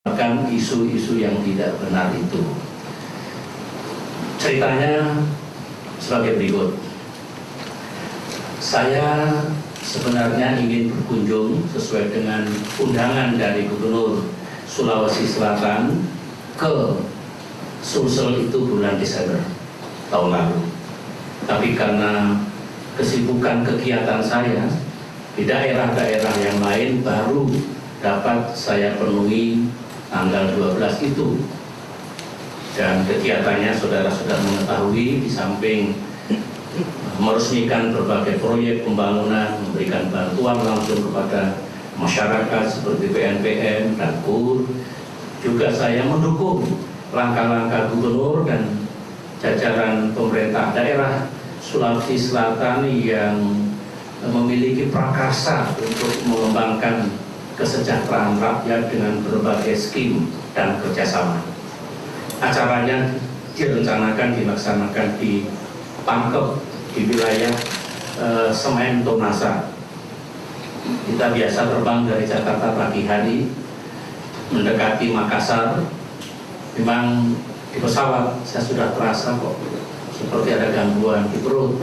Bahkan isu-isu yang tidak benar itu. Ceritanya sebagai berikut. Saya sebenarnya ingin berkunjung sesuai dengan undangan dari Gubernur Sulawesi Selatan ke Sulsel itu bulan Desember tahun lalu. Tapi karena kesibukan kegiatan saya di daerah-daerah yang lain baru dapat saya penuhi tanggal 12 itu. Dan kegiatannya saudara sudah mengetahui, di samping meresmikan berbagai proyek pembangunan, memberikan bantuan langsung kepada masyarakat seperti BNPM dan KUR, juga saya mendukung langkah-langkah gubernur dan jajaran pemerintah daerah Sulawesi Selatan yang memiliki prakarsa untuk mengembangkan kesejahteraan rakyat dengan berbagai skim dan kerjasama. Acaranya direncanakan dilaksanakan di Pangkep di wilayah Semen Tonasa. Kita biasa terbang dari Jakarta pagi hari mendekati Makassar. Memang di pesawat saya sudah terasa kok seperti ada gangguan di perut.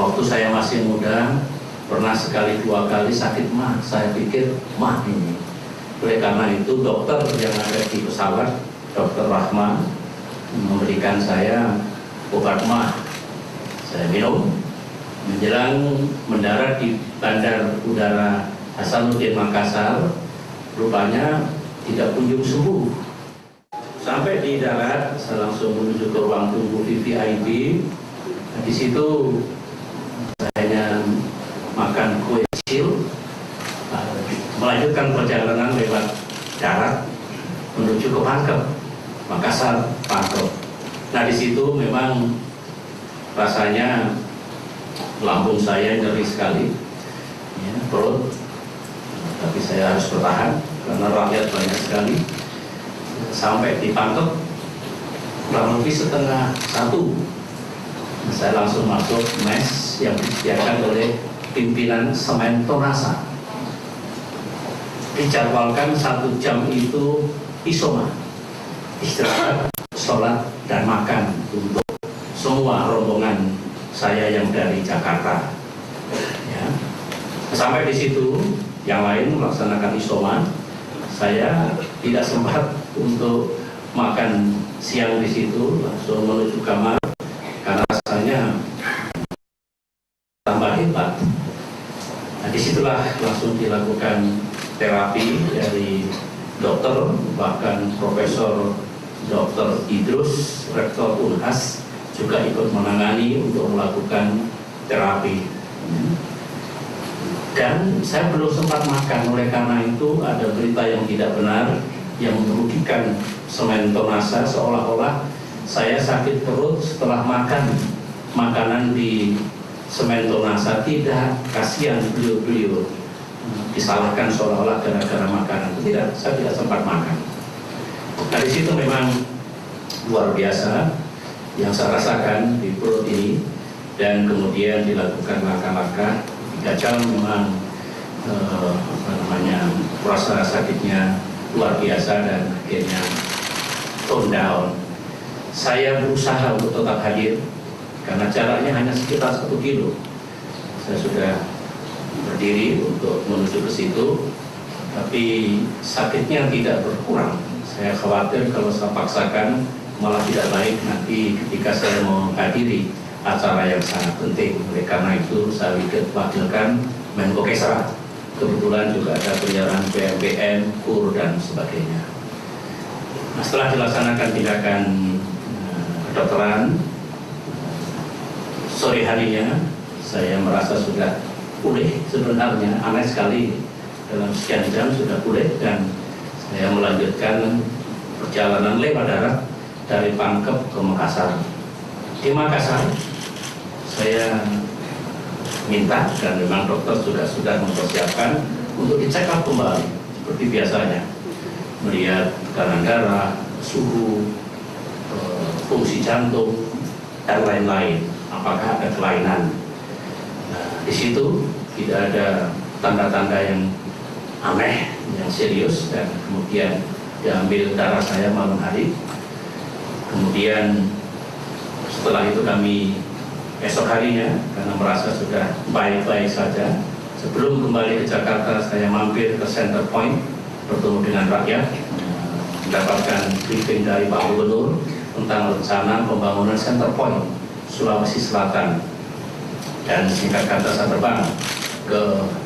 Waktu saya masih muda pernah sekali dua kali sakit mah. Saya pikir mah ini. Oleh karena itu dokter yang ada di pesawat, Dr. Rahman, memberikan saya obat mah. Saya minum. Menjelang mendarat di Bandar Udara Hasanuddin Makassar, rupanya tidak kunjung sembuh. Sampai di darat, saya langsung menuju ke ruang tunggu VVIP. Di situ saya makan kue kecil, melanjutkan perjalanan lewat darat menuju ke Pangkep, Makassar, Pangkep. Nah di situ memang rasanya lambung saya nyeri sekali, ya, perut. Tapi saya harus bertahan karena rakyat banyak sekali. Sampai di Pangkep kurang lebih setengah satu, saya langsung masuk mes yang disediakan oleh pimpinan Semen Tonasa. Dijadwalkan 1 jam itu isoma, istirahat, sholat, dan makan untuk semua rombongan saya yang dari Jakarta. Ya. Sampai di situ, yang lain melaksanakan isoma, saya tidak sempat untuk makan siang di situ, langsung menuju kamar karena rasanya tambah hebat. Nah, disitulah langsung dilakukan terapi dari dokter, bahkan Profesor Dr. Idrus, Rektor Unhas, juga ikut menangani untuk melakukan terapi. Dan saya belum sempat makan, oleh karena itu ada berita yang tidak benar yang merugikan Semen Tonasa, seolah-olah saya sakit perut setelah makan makanan di Semen Tonasa. Tidak, kasihan beliau-beliau disalahkan seolah-olah gara-gara makanan. Tidak, saya tidak sempat makan. Nah di situ memang luar biasa yang saya rasakan di perut ini, dan kemudian dilakukan langkah-langkah. 3 jam memang rasa sakitnya luar biasa dan akhirnya tone down. Saya berusaha untuk tetap hadir karena jaraknya hanya sekitar 1 kilo. Saya sudah berdiri untuk menuju ke situ, tapi sakitnya tidak berkurang. Saya khawatir kalau saya paksakan malah tidak baik nanti ketika saya menghadiri acara yang sangat penting. Oleh karena itu saya wakilkan Menko Kesra. Kebetulan juga ada penyiaran BNPM, KUR, dan sebagainya. Nah, setelah dilaksanakan tindakan kedokteran, sore harinya saya merasa sudah pulih. Sebenarnya aneh sekali, dalam sekian jam sudah pulih, dan saya melanjutkan perjalanan lewat darat dari Pangkep ke Makassar. Di Makassar saya minta, dan memang dokter sudah mempersiapkan untuk dicek up kembali seperti biasanya, melihat tekanan darah, suhu, fungsi jantung, dan lain-lain. Apakah ada kelainan? Nah, di situ tidak ada tanda-tanda yang aneh yang serius, dan kemudian diambil darah saya malam hari. Kemudian setelah itu kami esok harinya, karena merasa sudah baik-baik saja, sebelum kembali ke Jakarta saya mampir ke Center Point bertemu dengan rakyat, mendapatkan briefing dari Pak Gubernur tentang rencana pembangunan Center Point Sulawesi Selatan. Dan singkat kata saya terbang ke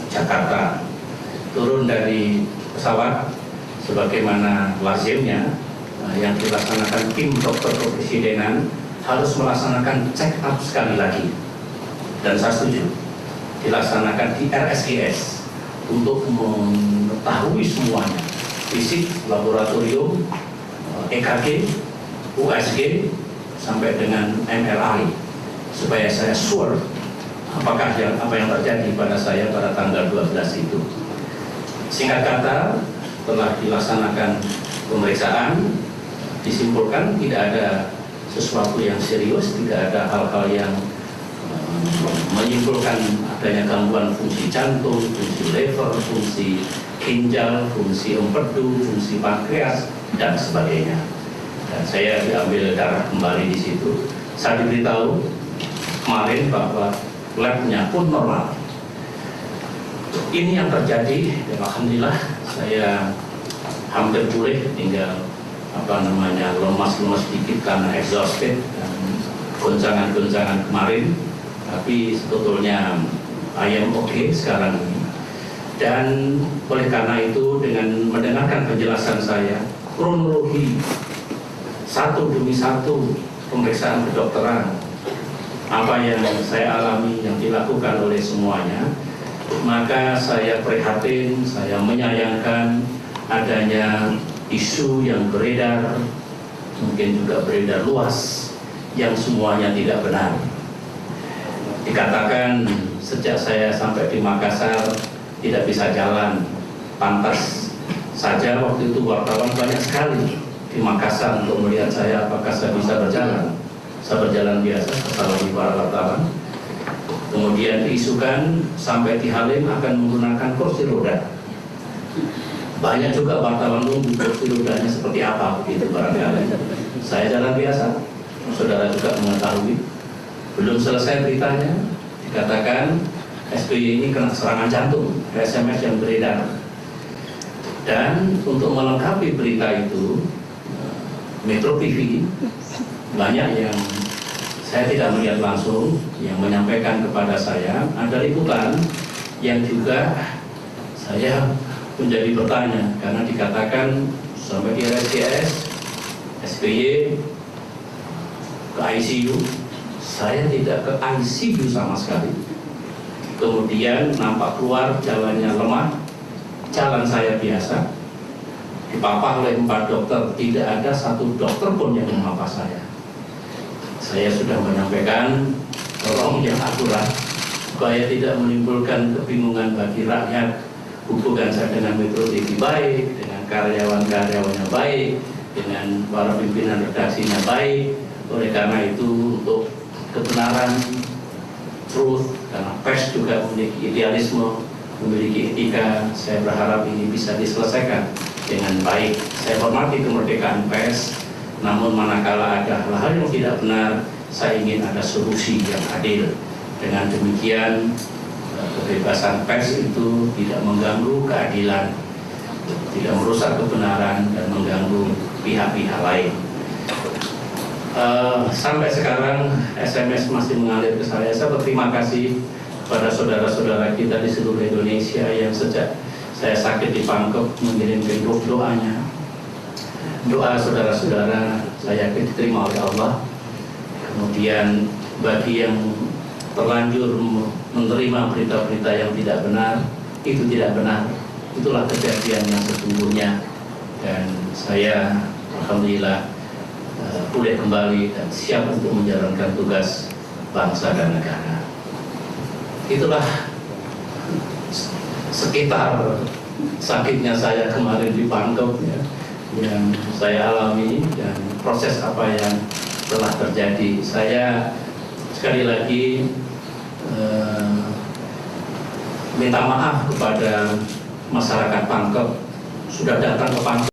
Jakarta, turun dari pesawat sebagaimana lazimnya yang dilaksanakan tim dokter kepresidenan harus melaksanakan check up sekali lagi, dan saya setuju dilaksanakan di RSGS untuk mengetahui semuanya, fisik, laboratorium, EKG, USG sampai dengan MRI, supaya saya sure apakah apa yang terjadi pada saya pada tanggal 12 itu. Singkat kata, setelah dilaksanakan pemeriksaan, disimpulkan tidak ada sesuatu yang serius, tidak ada hal-hal yang menyimpulkan adanya gangguan fungsi jantung, fungsi liver, fungsi ginjal, fungsi empedu, fungsi pankreas, dan sebagainya. Dan saya diambil darah kembali di situ. Saya diberitahu kemarin bahwa labnya pun normal. Ini yang terjadi, dan alhamdulillah saya hampir pulih, tinggal lemas-lemas sedikit karena exhausted dan goncangan-goncangan kemarin, tapi sebetulnya I am okay sekarang ini. Dan oleh karena itu, dengan mendengarkan penjelasan saya, kronologi satu demi satu pemeriksaan kedokteran, apa yang saya alami, yang dilakukan oleh semuanya, maka saya prihatin, saya menyayangkan adanya isu yang beredar, mungkin juga beredar luas, yang semuanya tidak benar. Dikatakan sejak saya sampai di Makassar tidak bisa jalan, pantas saja waktu itu wartawan banyak sekali di Makassar untuk melihat saya apakah saya bisa berjalan. Saya berjalan biasa, bersama para wartawan. Kemudian diisukan sampai di Halim akan menggunakan kursi roda. Banyak juga wartawan nunggu kursi rodanya seperti apa begitu barangkali. Saya jalan biasa, saudara juga mengetahui. Belum selesai beritanya, dikatakan SBY ini kena serangan jantung, SMS yang beredar. Dan untuk melengkapi berita itu, Metro TV banyak yang saya tidak melihat langsung, yang menyampaikan kepada saya ada liputan yang juga saya menjadi bertanya, karena dikatakan sampai di RSGS, SBY ke ICU. Saya tidak ke ICU sama sekali. Kemudian nampak keluar jalannya lemah, jalan saya biasa, dipapah oleh 4 dokter, tidak ada satu dokter pun yang memapah saya. Saya sudah menyampaikan, tolong yang akurat, supaya tidak menimbulkan kebingungan bagi rakyat. Hubungan saya dengan Metro TV baik, dengan karyawan-karyawannya baik, dengan para pimpinan redaksinya baik. Oleh karena itu, untuk kebenaran, truth, karena pers juga memiliki idealisme, memiliki etika, saya berharap ini bisa diselesaikan dengan baik. Saya hormati kemerdekaan pers, namun manakala ada hal-hal yang tidak benar, saya ingin ada solusi yang adil. Dengan demikian, kebebasan pers itu tidak mengganggu keadilan, tidak merusak kebenaran, dan mengganggu pihak-pihak lain. Sampai sekarang SMS masih mengalir ke saya. Saya berterima kasih kepada saudara-saudara kita di seluruh Indonesia yang sejak saya sakit di Pangkep mengirimkan doanya. Doa saudara-saudara saya yakin diterima oleh Allah. Kemudian bagi yang terlanjur menerima berita-berita yang tidak benar, itu tidak benar. Itulah kejadian yang sesungguhnya. Dan saya alhamdulillah pulih kembali dan siap untuk menjalankan tugas bangsa dan negara. Itulah sekitar sakitnya saya kemarin di Pangkep ya, yang saya alami, dan proses apa yang telah terjadi. Saya sekali lagi minta maaf kepada masyarakat Pangkep sudah datang ke pantai.